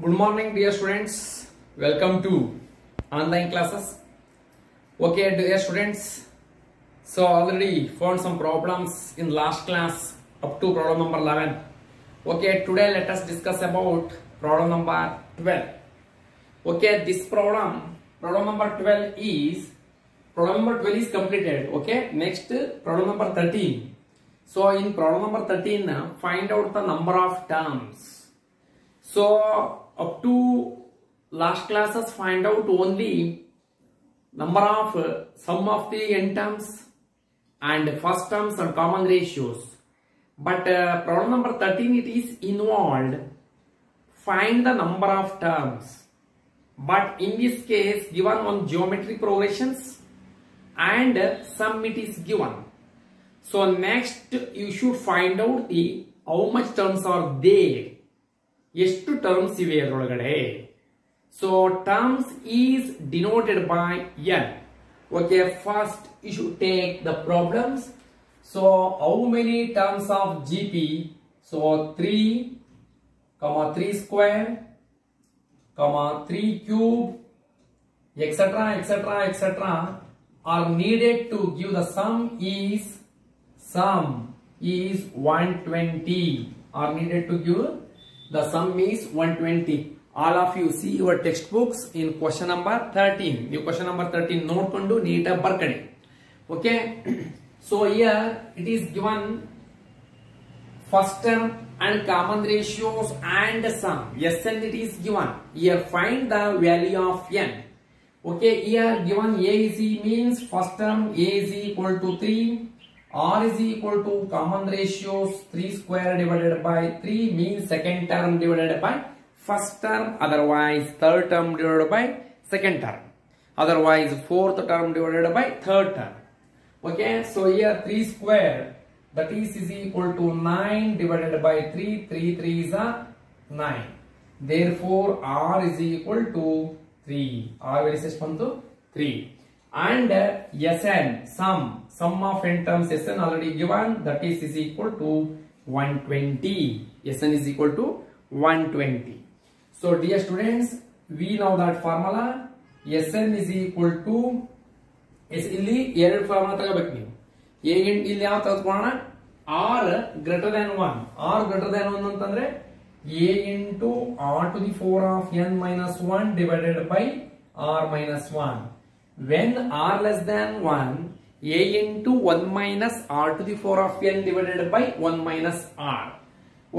Good morning, dear students. Welcome to online classes. Okay, dear students. So already found some problems in last class up to problem number 11. Okay, today let us discuss about problem number 12. Okay, this problem number 12 is completed. Okay, next problem number 13. So in problem number 13, find out the number of terms. So up to last classes, find out only number of sum of the n terms and first terms and common ratios. But problem number 13, it is involved find the number of terms. But in this case, given on geometric progressions and sum it is given. So next you should find out the how much terms are there. ಎಷ್ಟು terms ಇವೆ ಅದರೊಳಗಡೆ. So terms is denoted by n. Okay, first you should take the problems. So how many terms of GP? So 3, 3 square, 3 cube, etc. are needed to give the sum is 120. Are needed to give the sum is 120. All of you see your textbooks in question number 13. You question number 13 note kondu neat barkadi. Okay. So here it is given first term and common ratios and sum. Sn it is given. Here find the value of n. Okay. Here given a is means first term a is equal to 3. R is equal to common ratios 3 square divided by 3 means second term divided by first term, otherwise third term divided by second term, otherwise fourth term divided by third term. Okay, so here 3 square that is equal to 9 divided by 3, 3 is a 9. Therefore R is equal to 3. R very to 3. And Sn sum of n terms Sn already given, that is equal to 120. Sn is equal to 120. So dear students, we know that formula. Sn is equal to ಇಲ್ಲಿ ಎರಡು formula ತಗೋಬೇಕು ನೀವು. ಇಲ್ಲಿ ಯಾವ ತೆಗೆದುಕೊಳ್ಳೋಣ? R greater than 1. R greater than 1 ಅಂತಂದ್ರೆ a into r to the 4 of n minus 1 divided by r minus 1. When r less than 1, a into 1 minus r to the 4 of n divided by 1 minus r.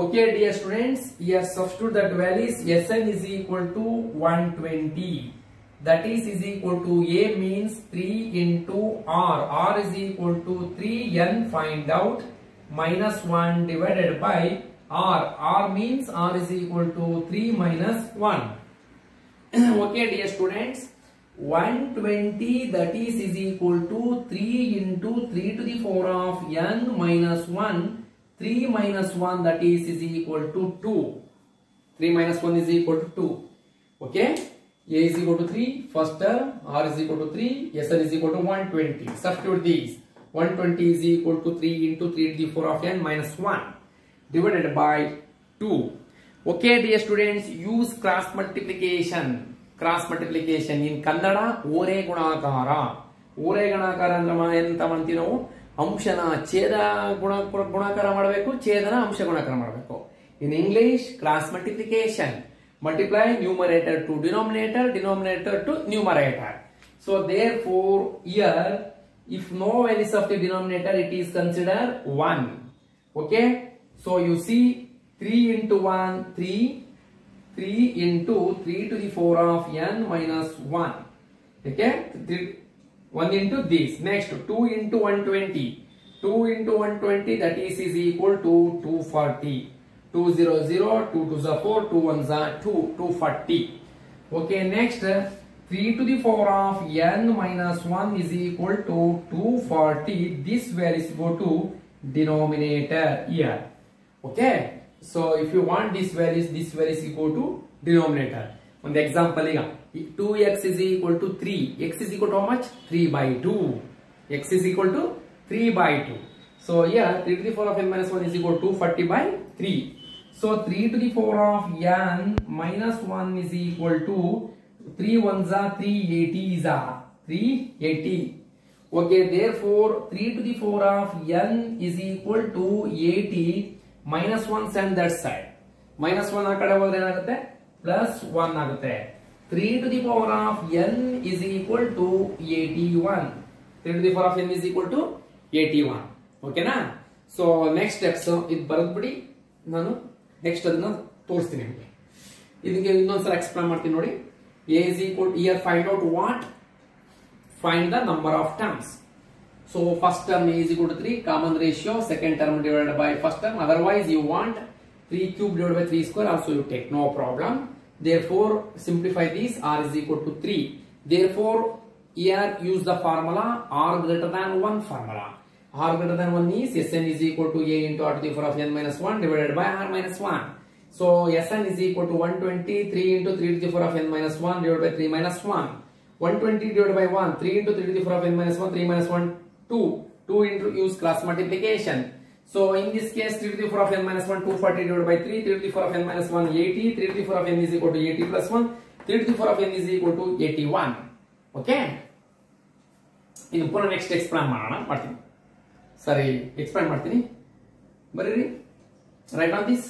Okay, dear students, here substitute that values. Sn is equal to 120. That is equal to a means 3 into r. R is equal to 3n find out minus 1 divided by r. R means r is equal to 3 minus 1. Okay, dear students. 120 that is equal to 3 into 3 to the 4 of n minus 1. 3 minus 1 that is equal to 2. 3 minus 1 is equal to 2. Okay. A is equal to 3. First term. R is equal to 3. Sn is equal to 120. Substitute these. 120 is equal to 3 into 3 to the 4 of n minus 1 divided by 2. Okay, dear students, use cross multiplication. Cross multiplication in Kannada ಓರೆ ಗುಣಾಕಾರ. ಓರೆ ಗುಣಾಕಾರ ಅಂದ್ರೆ ಎಂತ ಮಾಡ್ತೀವಿ ನಾವು? ಅಂಶನ ಛೇದ ಗುಣಾಕಾರ ಮಾಡಬೇಕು, ಛೇದನ ಅಂಶ ಗುಣಾಕಾರ ಮಾಡಬೇಕು. In English, cross multiplication. Multiply numerator to denominator, denominator to numerator. So therefore here if no values of the denominator, it is considered 1. Okay, so you see 3 into 1 3 into 3 to the 4 of n minus 1. Okay, 1 into this. Next 2 into 120. 2 into 120 that is equal to 240. 200, 2 2s are 4, 2 1s are 2, 240. Okay, next 3 to the 4 of n minus 1 is equal to 240. This values go to denominator here. Okay. So if you want this values equal to denominator. On the example, 2x is equal to 3. X is equal to how much? 3 by 2. X is equal to 3 by 2. So here 3 to the 4 of n minus 1 is equal to 240 by 3. So 3 to the power of n minus 1 is equal to 3 ones are 380 is 380. Okay, therefore 3 to the power of n is equal to 80 minus 1 send that side. Minus 1 ಆ ಕಡೆ ಹೋದ್ರೆ ಏನಾಗುತ್ತೆ plus 1 ಆಗುತ್ತೆ. 3 to the power of n is equal to 81. 3 to the power of n is equal to 81. ಓಕೆನಾ? So next steps ಇದು ಬರೆದ್ಬಿಡಿ, ನಾನು next ಅದನ್ನ ತೋರಿಸ್ತೀನಿ ನಿಮಗೆ. ಇದಕ್ಕೆ ಇನ್ನೊಂದ್ಸಲ ಎಕ್ಸ್ಪ್ಲೇನ್ ಮಾಡ್ತೀನಿ ನೋಡಿ. a is equal to, here find out what? Find the number of terms. So first term a is equal to 3, common ratio, second term divided by first term. Otherwise you want 3 cube divided by 3 square, also you take, no problem. Therefore simplify this, r is equal to 3. Therefore here use the formula r greater than 1 formula. R greater than 1 is Sn is equal to a into r to the power of n minus 1 divided by r minus 1. So Sn is equal to 120, 3 into 3 to the power of n minus 1 divided by 3 minus 1. 120 divided by 1, 3 into 3 to the power of n minus 1, 3 minus 1, 2. 2 into use cross multiplication. So in this case 3 to the power of n minus 1, 240 divided by 3, 3 to the power of n minus 1, 80, 3 to the power of n is equal to 80 plus 1, 3 to the power of n is equal to 81. Okay? In the next explain ಮಾಡ್ತೀನಿ. ಸರಿ, explain ಮಾಡ್ತೀನಿ, ಬರೀರಿ, right on this.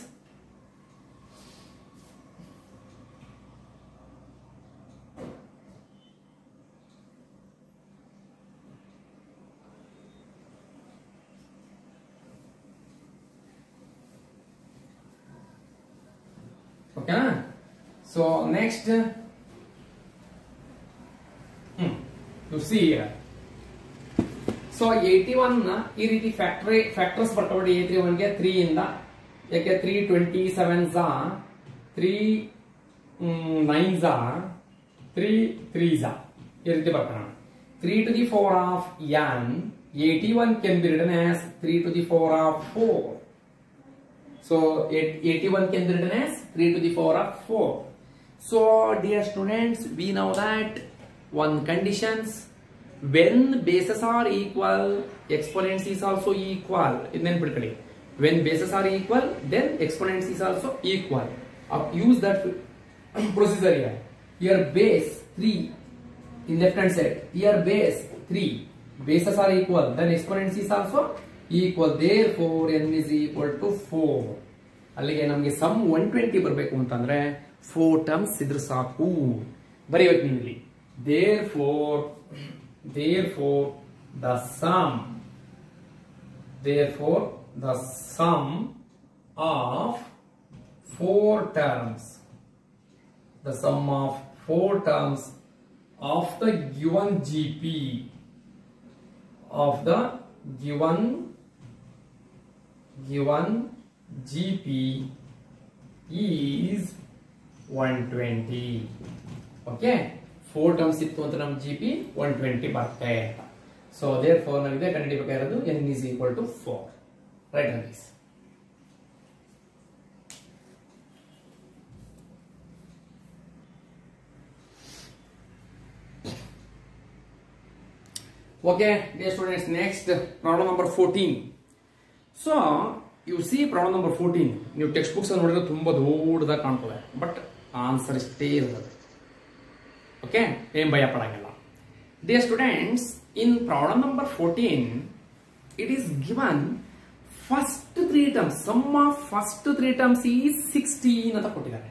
Okay, so next U C so 81 ಈ ರೀತಿ factors ಬರ್ತಾವೆ. 81 ಗೆ 3 ಇಂದ, ಯಾಕೆ 327 3 9 3 3 ಈ ರೀತಿ ಬರ್ತಾನೆ. 3 to the power of n, 81 can be written as 3 to the power of 4. So 81 can be written as 3 to the power of 4. So dear students, we know that one conditions, when bases are equal, exponents is also equal. When bases are equal, then exponents is also equal. Use that procedure here. Here base 3 in left hand side. Here base 3. Bases are equal, then exponents is also equal. Therefore n is equal to 4. ಅಲ್ಲಿಗೆ ನಮಗೆ some 120 ಬರಬೇಕು ಅಂತಂದ್ರೆ 4 terms ಇದ್ರೆ ಸಾಕು. ಬರೆಯಬೇಕು ನೀವು ಇಲ್ಲಿ. Therefore the sum of 4 terms, the sum of 4 terms of the given GP, of the given GP is 120. Okay, 4 terms ಇತ್ತು ಅಂತ ನಮ್ಮ GP 120 ಬರುತ್ತೆ. So therefore ನಮಗೆ ಕಂಡುಹಿಡಿಯಬೇಕಾಗಿರೋದು n is equal to 4. Write on this. Okay, dear students, next problem number 14. So you see problem number 14. ನೀವು text books ನೋಡಿದ್ರೆ ತುಂಬಾ ದೊಡ್ಡದಾಗಿ ಕಾಣ್ತದೆ, ಬಟ್ ಆನ್ಸರ್ ಇಷ್ಟೇ ಇರ್ತದೆ. ಓಕೆ, ಏನ್ ಭಯ ಪಡಂಗಿಲ್ಲ. Dear students, in problem number 14, it is given first 3 terms, sum of first 3 terms is 16 ಅಂತ ಕೊಟ್ಟಿದ್ದಾರೆ.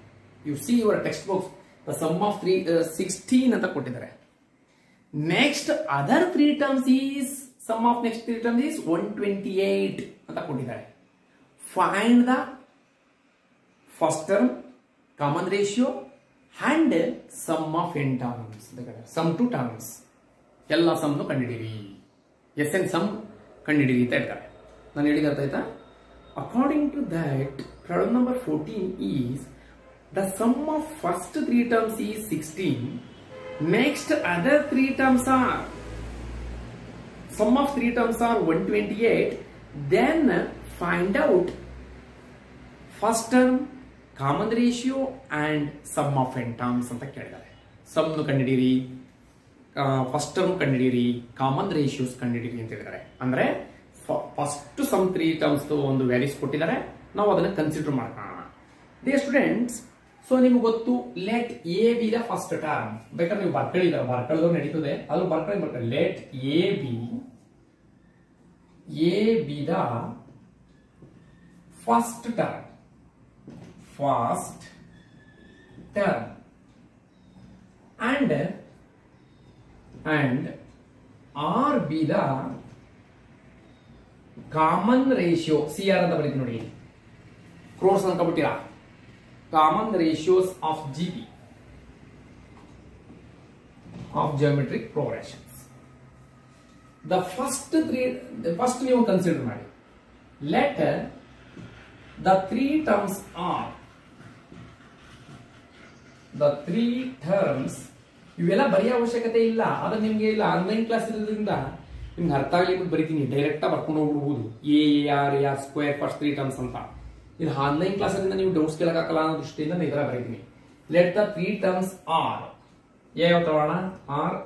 You see your text books, the sum of 16 ಅಂತ ಕೊಟ್ಟಿದ್ದಾರೆ. Next other 3 terms is, sum of next 3 terms is 128 ಅಂತ ಕೊಟ್ಟಿದ್ದಾರೆ. Find the first term, common ratio and sum of n terms. Sum 2 terms. ಎಲ್ಲ some ಕಂಡುಹಿಡಿಯಿರಿ. Sn some ಕಂಡುಹಿಡಿಯಿರಿ ಅಂತ ಹೇಳ್ತಾರೆ. ನಾನು ಹೇಳಿದ ಅರ್ಥ ಆಯ್ತಾ? According to that, problem number 14 is the sum of first 3 terms is 16. Next other 3 terms are, sum of 3 terms are 128. Then find out first term, common ratio and sum of n terms ಅಂತ ಕೇಳಿದ್ದಾರೆ. Some ಕಂಡುಹಿಡಿಯಿರಿ, first term ಕಂಡುಹಿಡಿಯಿರಿ, common ratios ಕಂಡುಹಿಡಿಯಿರಿ ಅಂತ ಹೇಳಿದ್ದಾರೆ. ಅಂದ್ರೆ first some 3 terms ಒಂದು values ಕೊಟ್ಟಿದ್ದಾರೆ, ನಾವು ಅದನ್ನ ಕನ್ಸಿಡರ್ ಮಾಡ್ಕೊಳ್ಳೋಣ. ಡಿಯರ್ ಸ್ಟೂಡೆಂಟ್ಸ್, ಸೊ ನಿಮ್ಗೆ ಗೊತ್ತು let a be the first term. ಬೇಕಾದ್ರೆ ನೀವು ಬರ್ಕಳಿದ್ರು ನಡೀತದೆ, ಅದು ಬರ್ಕಳಿ let a be the first term and R be the common ratio. CR ಅಂತ ಬರೀತೀನಿ ನೋಡಿ, ಕ್ರೋರ್ಸ್ ಅಂತ ಬಿಟ್ಟಿರಾ, common ratios of GP of geometric progressions. The first ನೀವು ಕನ್ಸಿಡರ್ ಮಾಡಿ. Let the three terms ಇವೆಲ್ಲ ಬರೆಯೋ ಅವಶ್ಯಕತೆ ಇಲ್ಲ. ಅದು ನಿಮ್ಗೆ ಇಲ್ಲ, ಆನ್ಲೈನ್ ಕ್ಲಾಸ್ ಇರೋದ್ರಿಂದ ನಿಮ್ಗೆ ಅರ್ಥ ಆಗಲಿ ಬರೀತೀನಿ, ಡೈರೆಕ್ಟ್ ಬರ್ಕೊಂಡು ಹೋಗ್ಬಿಡ್ಬೋದು. AR ಸ್ಕ್ವೇರ್ ಫಸ್ಟ್ 3 ಟರ್ಮ್ಸ್ ಅಂತ. ಇದು ಆನ್ಲೈನ್ ಕ್ಲಾಸ್ ಅದರಿಂದ ನೀವು ಡೌಟ್ಸ್ ಕೇಳಕ್ಕಾಗಲ್ಲ ಅನ್ನೋ ದೃಷ್ಟಿಯಿಂದ ನಾನು ಇದರ ಬರೀತೀನಿ. ಲೆಟ್ ದ 3 ಟರ್ಮ್ಸ್ ಆರ್ ಯಾವ ತಗೋಣ, ಆರ್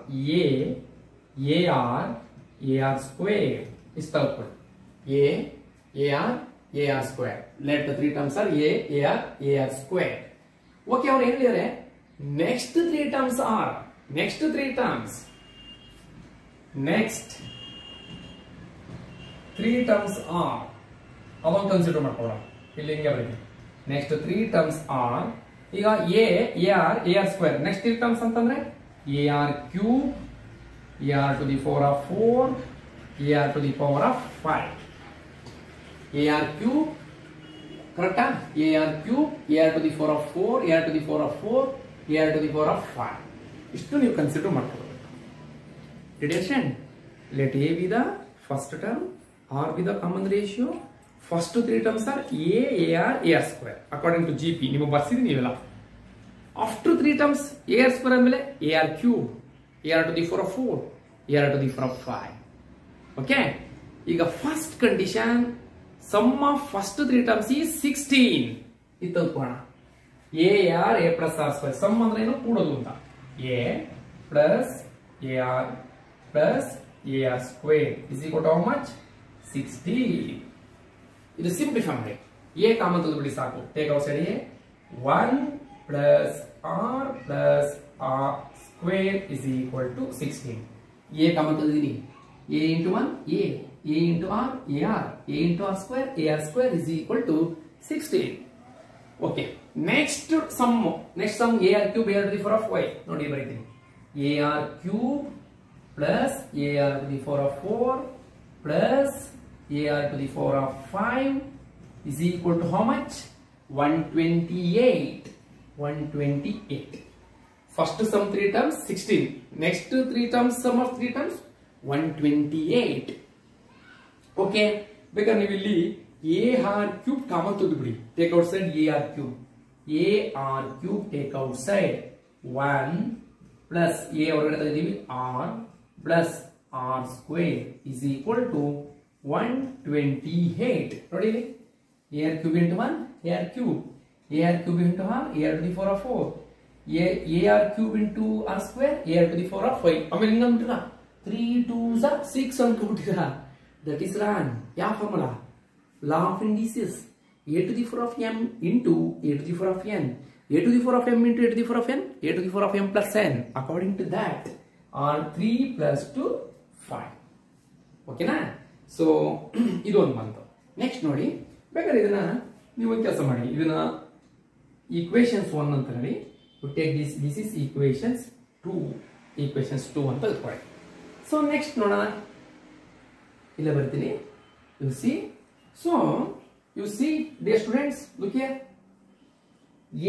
AR ಸ್ಕ್ವೇರ್ ಇಷ್ಟ ತಗೊಳ್ಳಿ, AR square. Let the 3 terms are AR square. Okay, ಅವ್ರು ಏನ್ ಹೇಳಿದ್ದಾರೆ, next 3 terms are, next 3 terms are ಅವನ್ ಕನ್ಸಿಡರ್ ಮಾಡ್ಕೊಳ್ಳೋಣ. ಇಲ್ಲಿ ಹಿಂಗೆ ಬರೀತೀನಿ, ನೆಕ್ಸ್ಟ್ 3 ಟರ್ಮ್ಸ್ ಆರ್. ಈಗ AR ಸ್ಕ್ವೇರ್, ನೆಕ್ಸ್ಟ್ 3 ಟರ್ಮ್ಸ್ ಅಂತಂದ್ರೆ AR cube, AR to the power of 4, AR to the power of 5. AR cube ಕರೆಕ್ಟಾ, AR cube, AR to the power of 4, AR to the power of 4, AR to the power of 5. ಇಷ್ಟು ನೀವು consider ಮಾಡ್ಕೊಳ್ಬೇಕು. Reduction, let A be the first term, R be the common ratio, first 3 terms are AR square according to GP. ನೀವು ಬರ್ಸಿದೀನಿ ನೀವೆಲ್ಲ. After 3 terms AR square ಆದ್ಮೇಲೆ AR cube, AR to the power of 4, AR to the power of 5. Okay, ಈಗ first condition sum of first 3 terms ಈ 16 ಇದು ತಗೋಣ. AR A plus R square, sum ಅಂದ್ರೆ ಏನು, ಕೂಡೋದು ಅಂತ. A plus AR plus AR square is equal to how much? 16. ಇದು simplify ಮಾಡಿ, A common ತೆಗೆದುಬಿಡಿ ಸಾಕು. Take out side A, 1 plus R plus R square is equal to 16. A common ತೆಗೆದಿದ್ದೀನಿ, A into 1 A into R AR, A into R square is equal to 16. Okay, next sum AR cube AR to the power of y. ನೋಡಿ ಬರೀತೀನಿ, AR cube plus AR to the power of 4 plus AR to the power of 5 is equal to how much? 128. First sum 3 terms 16. Next 3 terms, sum of 3 terms 128. Okay, ಬೇಕಾದ್ರೆ ನೀವು ಇಲ್ಲಿ AR cube common ತೆಗೆದುಬಿಡಿ. Take outside AR cube. AR cube take outside 1 plus A ಹೊರಗಡೆ ತೆಗೆದಿದ್ದೀವಿ, R plus R square is equal to 128. ನೋಡಿ ಇಲ್ಲಿ, AR cube into 1 AR cube into R AR to the power of 4, AR cube into R square AR to the power of 5. ಆಮೇಲೆ ಹಿಂಗ ಅಂಬಿಟ್ಟಿರ 3 2s are 6 ಅನ್ಕೊಂಡ್ಬಿಟ್ಟಿರ. That is wrong. ಯಾವ formula? Law of indices. A to the power of m into A to the power of n, A to the power of m into A to the power of n, A to the power of m plus n. According to that are 3 plus 2 5. ಓಕೆನಾ? So ಇದು ಒಂದು ಬಂತು. Next ನೋಡಿ, ಬೇಕಾದ್ರೆ ಇದನ್ನ ನೀವು ಒಂದು ಕೆಲಸ ಮಾಡಿ, ಇದನ್ನ ಈಕ್ವೇಶನ್ಸ್ 1 ಅಂತ ಹೇಳಿ ಟೇಕ್ ದಿಸ್ ಇಸ್ ಈಕ್ವೇಶನ್ಸ್ 2 ಅಂತ ಇಟ್ಕೊಳ್ಳಿ. ಸೊ ನೆಕ್ಸ್ಟ್ ನೋಡೋಣ, ಇಲ್ಲ ಬರ್ತೀನಿ. You see dear students, look here,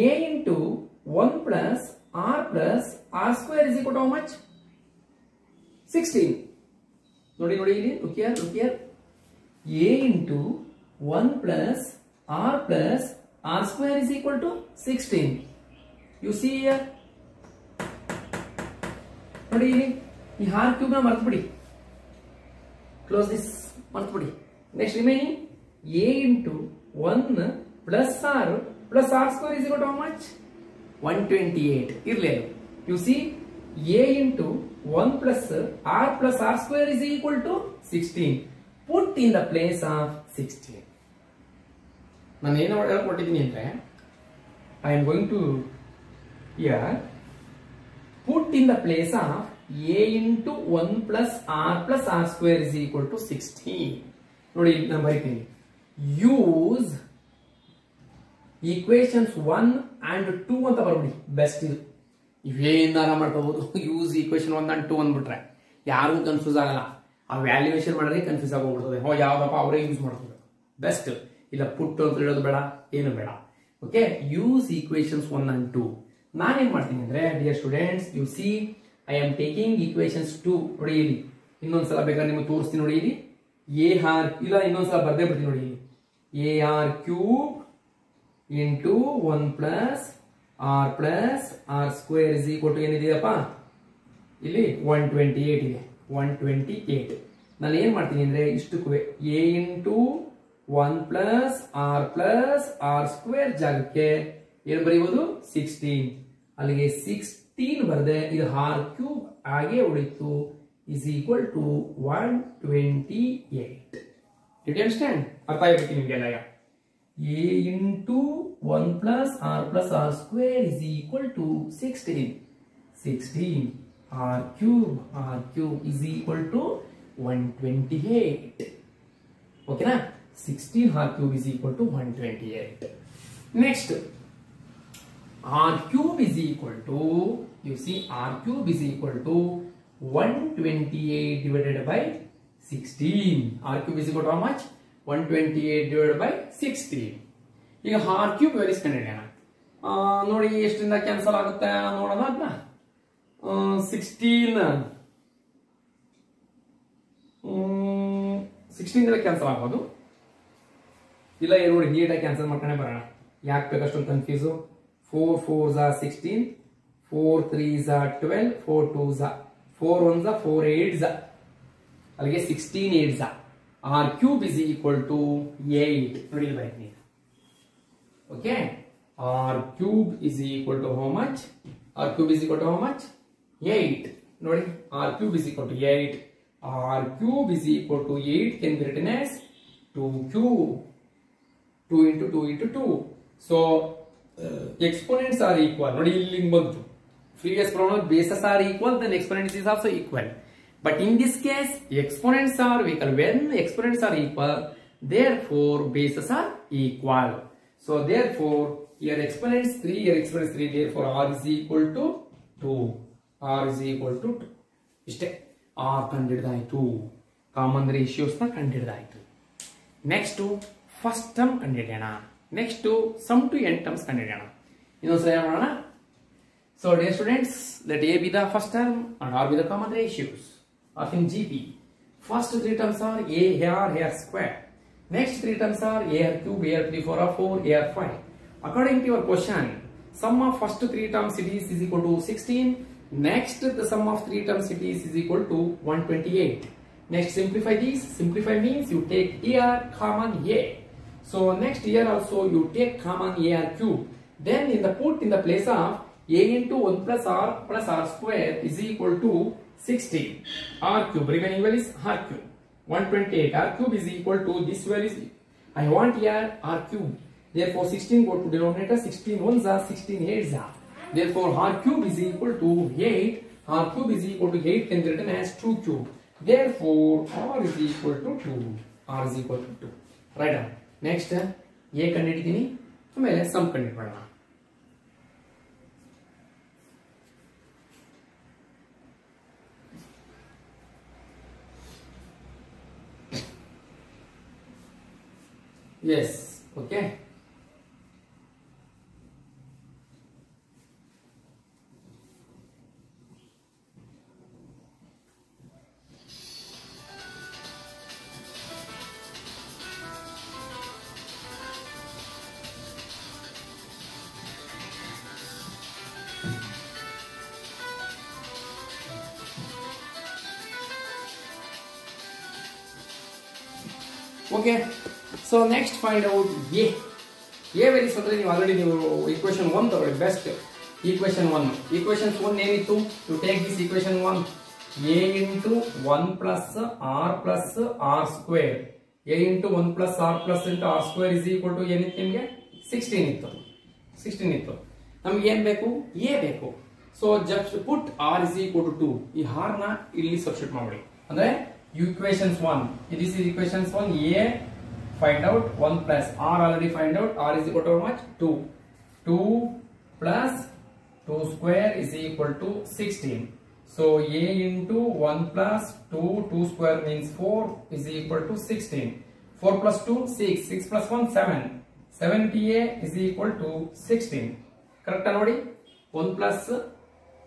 A into 1 plus R square is equal to how much? 16. ನೋಡಿ ಇಲ್ಲಿ, look here, A into 1 plus R square is equal to 16. You see here, ನೋಡಿ ಇಲ್ಲಿ ಈ R cube ನ ಮರೆತುಬಿಡಿ, close this, ಮರೆತುಬಿಡಿ. Next remaining A into 1 plus R square is equal to how much? 128. ಇರ್ಲಿ, you see A into 1 plus R square is equal to 16. Put in the place of 16. ನಾನು ಏನು ಹೇಳ್ಕೊಟ್ಟಿದ್ದೀನಿ ಅಂದ್ರೆ, I am going to here put in the place of a into 1 plus r square is equal to 16. ನೋಡಿ ನಾನು ಬರೀತೀನಿ. Use equations 1 and 2 ಅಂತ ಬರ್ಬಿಡಿ. Best ಇದು. ಇವೇನಾರ ಮಾಡ್ಕೋಬಹುದು. Use equation 1 and 2 ಅಂದ್ಬಿಟ್ರೆ ಯಾರಿಗೂ ಕನ್ಫ್ಯೂಸ್ ಆಗಲ್ಲ. ಆ ವ್ಯಾಲ್ಯೂಯೇಷನ್ ಮಾಡಿದ್ರೆ ಕನ್ಫ್ಯೂಸ್ ಆಗೋಗ್ಬಿಡ್ತದೆ. ಯಾವ್ದಪ್ಪ ಅವರೇ ಯೂಸ್ ಮಾಡ್ಕೋಬೇಕು. ಬೆಸ್ಟ್. ಇಲ್ಲ ಪುಟ್ ಅಂತ ಹೇಳೋದು ಬೇಡ, ಏನು ಬೇಡ. Okay, use equations 1 and 2. ನಾನೇನ್ ಮಾಡ್ತೀನಿ ಅಂದ್ರೆ dear students, U C I am taking equations 2. ನೋಡಿ ಇಲ್ಲಿ ಇನ್ನೊಂದ್ಸಲ ಬೇಕಾದ್ರೆ ನಿಮಗೆ ತೋರಿಸ್ತೀನಿ. ನೋಡಿ ಇಲ್ಲಿ ಎ ಆರ್ ಇಲ್ಲ ಇನ್ನೊಂದ್ಸಲ ಬರ್ದೇ ಬಿಡ್ತೀನಿ. ನೋಡಿ ಇಲ್ಲಿ a r cube into 1 plus r square is equal to ಏನಿದೆಯಪ್ಪ ಇಲ್ಲಿ 128 ಇದೆ. 128 ನಾನು ಏನ್ ಮಾಡ್ತೀನಿ ಅಂದ್ರೆ ಇಷ್ಟಕ್ಕೂ a into 1 plus r square ಜಾಗಕ್ಕೆ ಏನ್ ಬರೆಯುವುದು 16. ಅಲ್ಲಿಗೆ 16 ಬರದೆ ಇದು ಆರ್ ಕ್ಯೂಬ್ ಹಾಗೆ ಉಳಿತು is equal to 128. Did you understand? ಅರ್ಥ ಆಗಬೇಕು ನಿಮಗೆಲ್ಲ. a into 1 plus r square is equal to 16. 16 r cube is equal to 128. Okay na? 16 r cube is equal to 128. Next, r cube is equal to, you see, r cube is equal to 128 divided by 16. R cube is equal to how much? 128 divided by 16. ಈಗ r cube values ಕಂಡುಹಿಡಿಯೋಣ. ನೋಡಿ ಎಷ್ಟರಿಂದ cancel ಆಗುತ್ತೆ ನೋಡೋಣ. ಅದನ್ನ 16 cancel ಆಗ್ಬೋದು. ಇಲ್ಲ ನೋಡಿ ನೀಟಾಗಿ ಕ್ಯಾನ್ಸಲ್ ಮಾಡ್ಕೊಂಡೇ ಬರೋಣ. ಯಾಕೆ ಬೇಕಷ್ಟೊಂದು confuse? 4 4s are 16, 4 3s are 12, 4 2s are 4 1s are 4 8s are ಅಲ್ಲಿಗೆ 16 8s are. R cube is equal to 8. ನೋಡಿ ಇಲ್ಲಿ ಬರ್ತೀನಿ. Okay, R cube is equal to how much? R cube is equal to how much? 8. ನೋಡಿ R cube is equal to 8. R cube is equal to 8 can be written as 2 cube. 2 into 2 into 2. So exponents are equal. ನೋಡಿ ಇಲ್ಲಿ ಬಂತು. Previous problem bases are equal, then exponents is also equal. But in this case, exponents are equal. When exponents are equal, therefore bases are equal. So therefore, here exponents 3, here exponents 3. Therefore, r is equal to 2. R is equal to 2. ಇಷ್ಟೇ r ಕಂಡಿಡಿದಾಯಿತು. Common ratios ನ ಕಂಡಿಡಿದಾಯಿತು. Next first term ಕಂಡಿಡಿಯೋಣ. Next sum to n terms ಕಂಡಿಡಿಯೋಣ. ಇನ್ನೊಂದ್ಸಲ ಮಾಡೋಣ. So dear students, let A be the first term and R be the common ratios of in GP. First 3 terms are A R square. Next 3 terms are A R cube, A R 3 4 4, A R 5. According to your question, sum of first 3 terms cities is equal to 16. Next, the sum of 3 terms cities is equal to 128. Next, simplify these. Simplify means you take AR common A. So next here also you take common AR cube. Then in the put in the place of A into 1 plus R square is equal to 16. R cube remaining value is R cube. 128. R cube is equal to this value. I want here R cube. Therefore 16 go to denominator. 16 1s are 16 8s are. Therefore R cube is equal to 8. R cube is equal to 8 can be written as 2 cube. Therefore R is equal to 2. R is equal to 2. Right on. Next A ಕಂಡುಹಿಡಿತೀನಿ. ಆಮೇಲೆ some ಕಂಡುಹಿಡಿಯೋಣ. Yes, okay. Okay, so next find out A. A values ಅಂದ್ರೆ ನೀವು already ನೀವು equation 1 ತಗೊಳ್ಳಿ. Best equation 1. equation 1 ಏನಿತ್ತು? to take this equation 1, A into 1 plus R square. A into 1 plus R plus into R square is equal to ಏನಿತ್ತು ನಿಮಗೆ 16 ಇತ್ತು. 16 ಇತ್ತು. ನಮ್ಗೆ ಏನ್ ಬೇಕು? ಎ ಬೇಕು. So just put r is equal to 2. ಈ r ನ ಇಲ್ಲಿ ಸಬ್ಸ್ಟಿಟ್ಯೂಟ್ ಮಾಡಿ. ಅಂದ್ರೆ equations 1. This is equations 1. a find out 1 plus r already find out. R is equal to how much? 2. 2 plus 2 square is equal to 16. So a into 1 plus 2 square means 4 is equal to 16. 4 plus 2 6. 6 plus 1 7. 7pa is equal to 16. Correct nodi? 1 plus.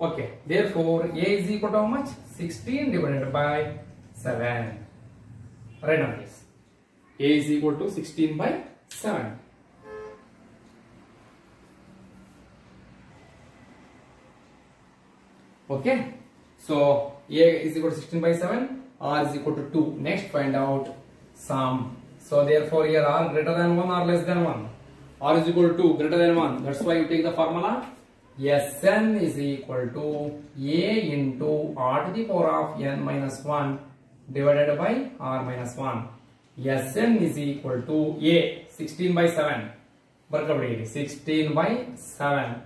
Okay. Therefore a is equal to how much? 16 divided by 7. Right on this. A is equal to 16 by 7. Okay. So a is equal to 16 by 7. R is equal to 2. Next find out sum. So therefore here R greater than 1 or less than 1. R is equal to 2 greater than 1. That's why you take the formula. Sn is equal to a into r to the power of n minus 1 divided by r minus 1. Sn is equal to a 16 by 7. 16 by 7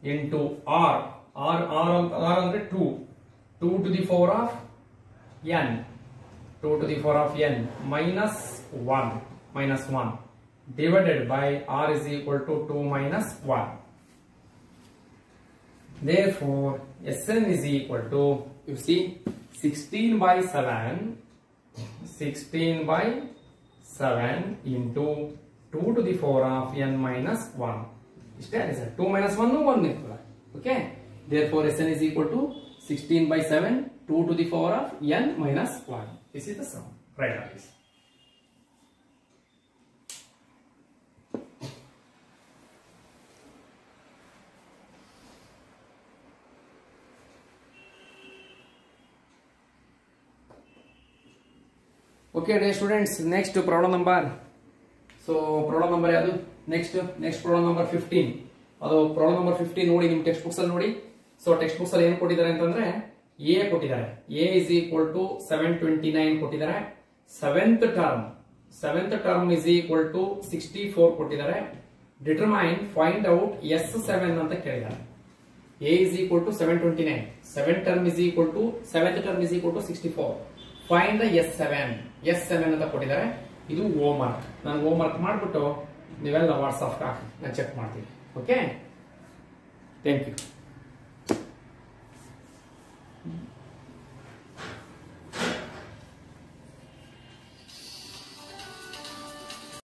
into r under 2. 2 to the power of n. 2 to the power of n minus 1 divided by r is equal to 2 minus 1. Therefore Sn is equal to, you see, 16 by 7 into 2 to the power of n minus 1. Is that 2 minus 1 no 1 ಇರ್ತದೆ. Okay. Therefore Sn is equal to 16 by 7 2 to the power of n minus 1. This is the sum. Right on this. Okay dear students, next problem number. So problem number ಯಾವುದು? next problem number 15. ಅದು problem number 15 ನೋಡಿ ನಿಮ್ಮ text books ಅಲ್ಲಿ ನೋಡಿ. So text books ಅಲ್ಲಿ ಏನು ಕೊಟ್ಟಿದ್ದಾರೆ ಅಂತಂದ್ರೆ a ಕೊಟ್ಟಿದ್ದಾರೆ. a is equal to 729 ಕೊಟ್ಟಿದ್ದಾರೆ. seventh term is equal to 64 ಕೊಟ್ಟಿದ್ದಾರೆ. determine find out s7 ಅಂತ ಕೇಳಿದ್ದಾರೆ. a is equal to 729. seventh term is equal to 64. Find the S7 ಅಂತ ಕೊಟ್ಟಿದ್ದಾರೆ. ಇದು ಹೋಮ್ ವರ್ಕ್. ನಾನು ಹೋಮ್ ವರ್ಕ್ ಮಾಡಿಬಿಟ್ಟು ನೀವೆಲ್ಲ ವಾಟ್ಸ್ಆಪ್ ಹಾಕಿ ನಾನು ಚೆಕ್ ಮಾಡ್ತೀನಿ. Okay, thank you.